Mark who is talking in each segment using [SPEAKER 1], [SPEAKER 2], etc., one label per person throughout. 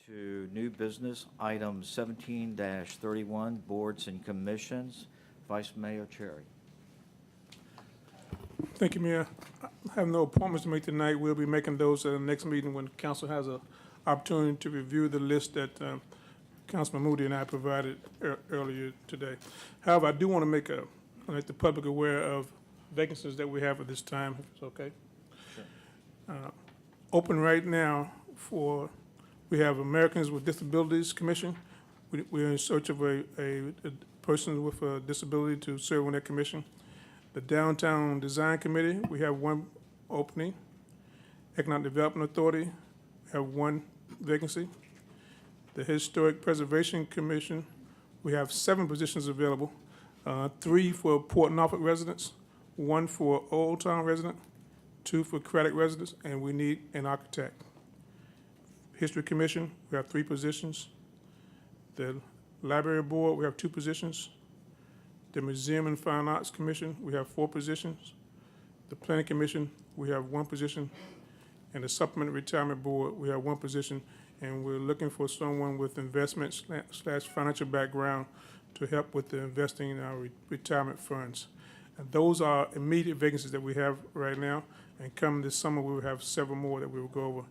[SPEAKER 1] to new business, item 17-31, boards and commissions. Vice Mayor Cherry.
[SPEAKER 2] Thank you, Mayor. I have no appointments to make tonight. We'll be making those at the next meeting when council has an opportunity to review the list that Councilman Moody and I provided earlier today. However, I do want to make the public aware of vacancies that we have at this time, if it's okay.
[SPEAKER 1] Sure.
[SPEAKER 2] Open right now we have Americans with Disabilities Commission. We're in search of a person with a disability to serve on that commission. The Downtown Design Committee, we have one opening. Economic Development Authority, we have one vacancy. The Historic Preservation Commission, we have 7 positions available, 3 for Port Norfolk residents, 1 for Old Town resident, 2 for Craddock residents, and we need an architect. History Commission, we have 3 positions. The Library Board, we have 2 positions. The Museum and Fine Arts Commission, we have 4 positions. The Planning Commission, we have 1 position. And the Supplemental Retirement Board, we have 1 position. And we're looking for someone with investment / financial background to help with the investing in our retirement funds. And those are immediate vacancies that we have right now. And come this summer, we will have several more that we will go over.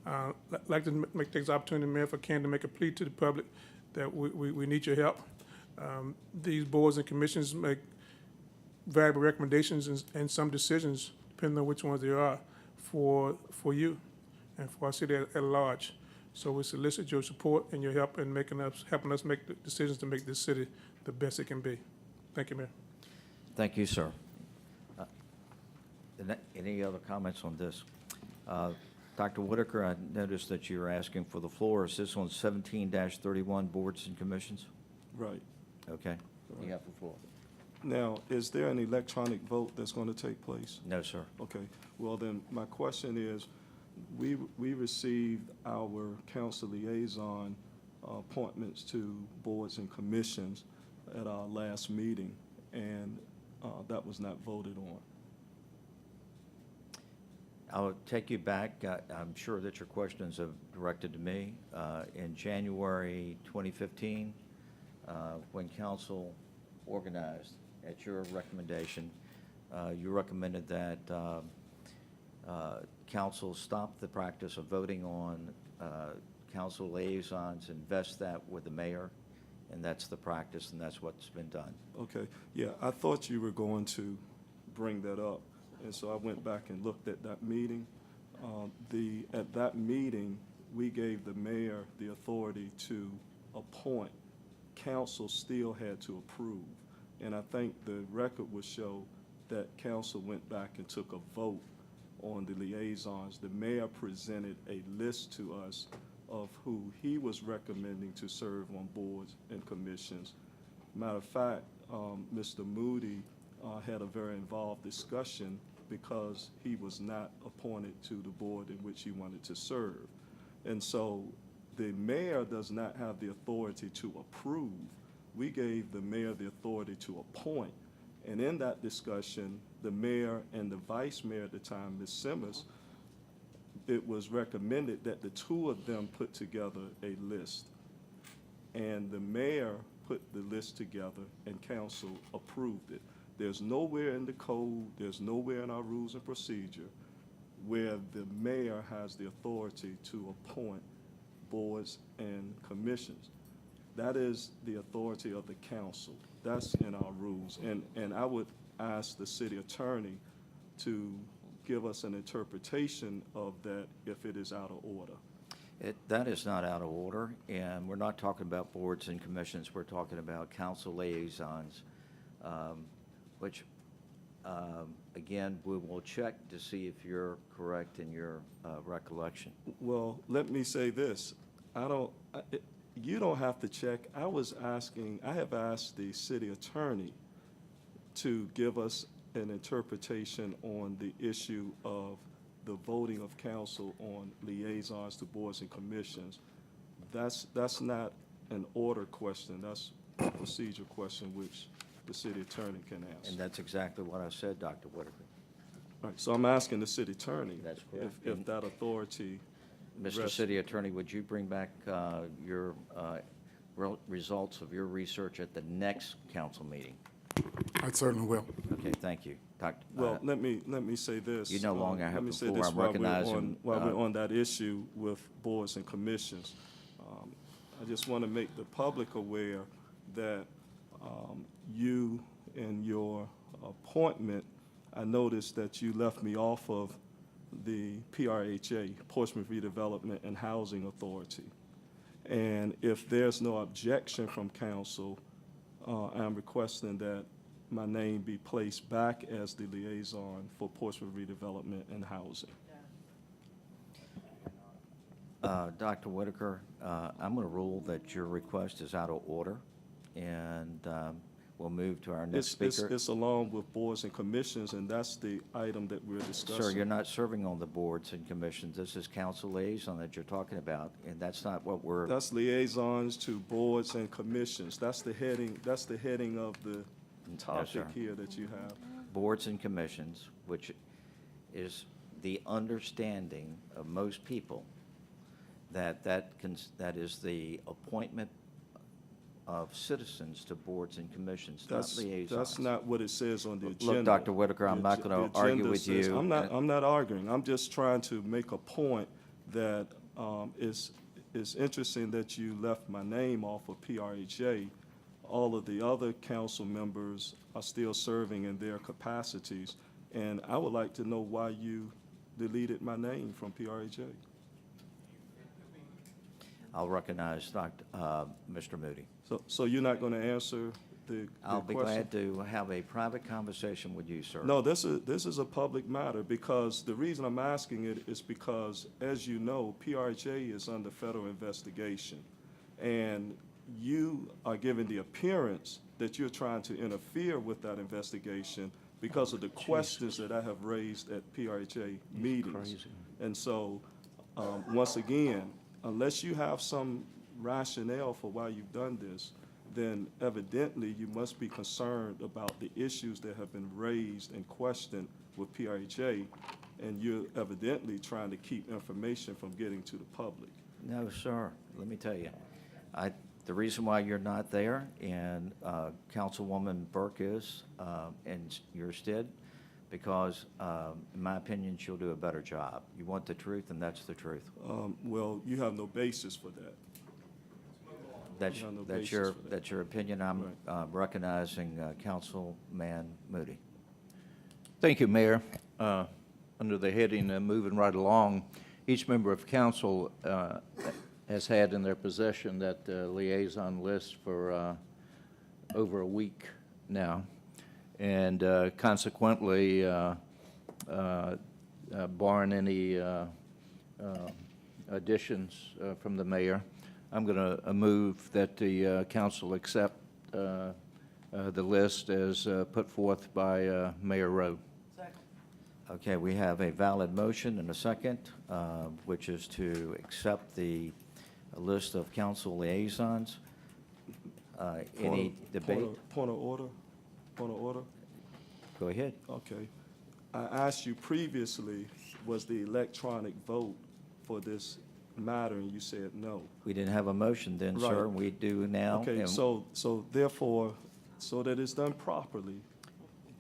[SPEAKER 2] I'd like to take this opportunity, Mayor, if I can, to make a plea to the public that we need your help. These boards and commissions make valuable recommendations and some decisions, depending on which ones they are, for you and for our city at large. So we solicit your support and your help in helping us make the decisions to make this city the best it can be. Thank you, Mayor.
[SPEAKER 1] Thank you, sir. Any other comments on this? Dr. Whitaker, I noticed that you were asking for the floor. Is this on 17-31, boards and commissions?
[SPEAKER 3] Right.
[SPEAKER 1] Okay, you have the floor.
[SPEAKER 3] Now, is there an electronic vote that's going to take place?
[SPEAKER 1] No, sir.
[SPEAKER 3] Okay. Well, then, my question is, we received our council liaison appointments to boards and commissions at our last meeting, and that was not voted on.
[SPEAKER 1] I'll take you back. I'm sure that your questions are directed to me. In January 2015, when council organized, at your recommendation, you recommended that council stop the practice of voting on council liaisons and vest that with the mayor, and that's the practice, and that's what's been done.
[SPEAKER 3] Okay. Yeah, I thought you were going to bring that up. And so I went back and looked at that meeting. At that meeting, we gave the mayor the authority to appoint. Council still had to approve. And I think the record would show that council went back and took a vote on the liaisons. The mayor presented a list to us of who he was recommending to serve on boards and commissions. Matter of fact, Mr. Moody had a very involved discussion because he was not appointed to the board in which he wanted to serve. And so the mayor does not have the authority to approve. We gave the mayor the authority to appoint. And in that discussion, the mayor and the vice mayor at the time, Ms. Simmons, it was recommended that the 2 of them put together a list. And the mayor put the list together and council approved it. There's nowhere in the code, there's nowhere in our rules and procedure where the mayor has the authority to appoint boards and commissions. That is the authority of the council. That's in our rules. And I would ask the city attorney to give us an interpretation of that if it is out of order.
[SPEAKER 1] That is not out of order, and we're not talking about boards and commissions. We're talking about council liaisons, which, again, we will check to see if you're correct in your recollection.
[SPEAKER 3] Well, let me say this. You don't have to check. I have asked the city attorney to give us an interpretation on the issue of the voting of council on liaisons to boards and commissions. That's not an order question. That's a procedure question which the city attorney can ask.
[SPEAKER 1] And that's exactly what I said, Dr. Whitaker.
[SPEAKER 3] All right, so I'm asking the city attorney
[SPEAKER 1] That's correct.
[SPEAKER 3] if that authority
[SPEAKER 1] Mr.
[SPEAKER 3] rest-
[SPEAKER 1] City Attorney, would you bring back your results of your research at the next council meeting?
[SPEAKER 4] I certainly will.
[SPEAKER 1] Okay, thank you.
[SPEAKER 3] Well, let me say this.
[SPEAKER 1] You no longer have
[SPEAKER 3] Let me
[SPEAKER 1] the
[SPEAKER 3] say
[SPEAKER 1] floor.
[SPEAKER 3] this
[SPEAKER 1] I'm
[SPEAKER 3] while we're
[SPEAKER 1] recognizing,
[SPEAKER 3] on- While we're on that issue with boards and commissions. I just want to make the public aware that you, in your appointment, I noticed that you left me off of the PRHA, Portsmouth Redevelopment and Housing Authority. And if there's no objection from council, I'm requesting that my name be placed back as the liaison for Portsmouth Redevelopment and Housing.
[SPEAKER 1] Dr. Whitaker, I'm going to rule that your request is out of order, and we'll move to our next speaker.
[SPEAKER 3] It's along with boards and commissions, and that's the item that we're discussing.
[SPEAKER 1] Sir, you're not serving on the boards and commissions. This is council liaison that you're talking about, and that's not what we're,
[SPEAKER 3] That's liaisons to boards and commissions. That's the heading of the topic
[SPEAKER 1] sir.
[SPEAKER 3] here that you have.
[SPEAKER 1] boards and commissions, which is the understanding of most people that is the appointment of citizens to boards and commissions, not liaisons.
[SPEAKER 3] That's not what it says on the
[SPEAKER 1] Look,
[SPEAKER 3] agenda.
[SPEAKER 1] Dr. Whitaker, I'm not gonna
[SPEAKER 3] The
[SPEAKER 1] argue
[SPEAKER 3] agenda
[SPEAKER 1] with
[SPEAKER 3] says-
[SPEAKER 1] you.
[SPEAKER 3] I'm not arguing. I'm just trying to make a point that it's interesting that you left my name off of PRHA. All of the other council members are still serving in their capacities, and I would like to know why you deleted my name from PRHA.
[SPEAKER 1] I'll recognize Mr. Moody.
[SPEAKER 3] So you're not going to answer the
[SPEAKER 1] I'll be
[SPEAKER 3] question?
[SPEAKER 1] glad to have a private conversation with you, sir.
[SPEAKER 3] No, this is a public matter, because the reason I'm asking it is because, as you know, PRHA is under federal investigation. And you are giving the appearance that you're trying to interfere with that investigation because of the questions that I have raised at PRHA meetings. And so, once again, unless you have some rationale for why you've done this, then evidently you must be concerned about the issues that have been raised and questioned with PRHA, and you're evidently trying to keep information from getting to the public.
[SPEAKER 1] No, sir. Let me tell you, the reason why you're not there, and Councilwoman Burke is in your stead, because, in my opinion, she'll do a better job. You want the truth, and that's the truth.
[SPEAKER 3] Well, you have no basis for that.
[SPEAKER 1] That's
[SPEAKER 3] You have no
[SPEAKER 1] that's
[SPEAKER 3] basis
[SPEAKER 1] your
[SPEAKER 3] for that.
[SPEAKER 1] that's your opinion. I'm recognizing Councilman Moody.
[SPEAKER 5] Thank you, Mayor. Under the heading Moving Right Along, each member of council has had in their possession that liaison list for over a week now. And consequently, barring any additions from the mayor, I'm going to move that the council accept the list as put forth by Mayor Rowe.
[SPEAKER 1] Okay, we have a valid motion and a second, which is to accept the list of council liaisons. Any debate?
[SPEAKER 3] Point of order? Point of order?
[SPEAKER 1] Go ahead.
[SPEAKER 3] Okay. I asked you previously, was the electronic vote for this matter, and you said no.
[SPEAKER 1] We didn't have a motion then, sir.
[SPEAKER 3] Right.
[SPEAKER 1] We do now.
[SPEAKER 3] Okay,
[SPEAKER 1] and-
[SPEAKER 3] so therefore, so that it's done properly,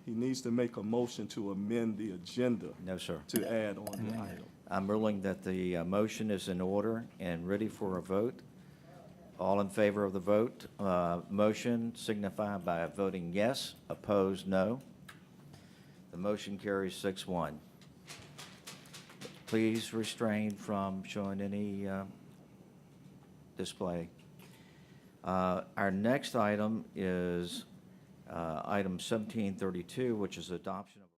[SPEAKER 3] he needs to make a motion to amend the agenda
[SPEAKER 1] No, sir.
[SPEAKER 3] to add on the item.
[SPEAKER 1] I'm ruling that the motion is in order and ready for a vote. All in favor of the vote, motion signify by voting yes, opposed no. The motion carries 6-1. Please refrain from showing any display. Our next item is item 1732, which is adoption of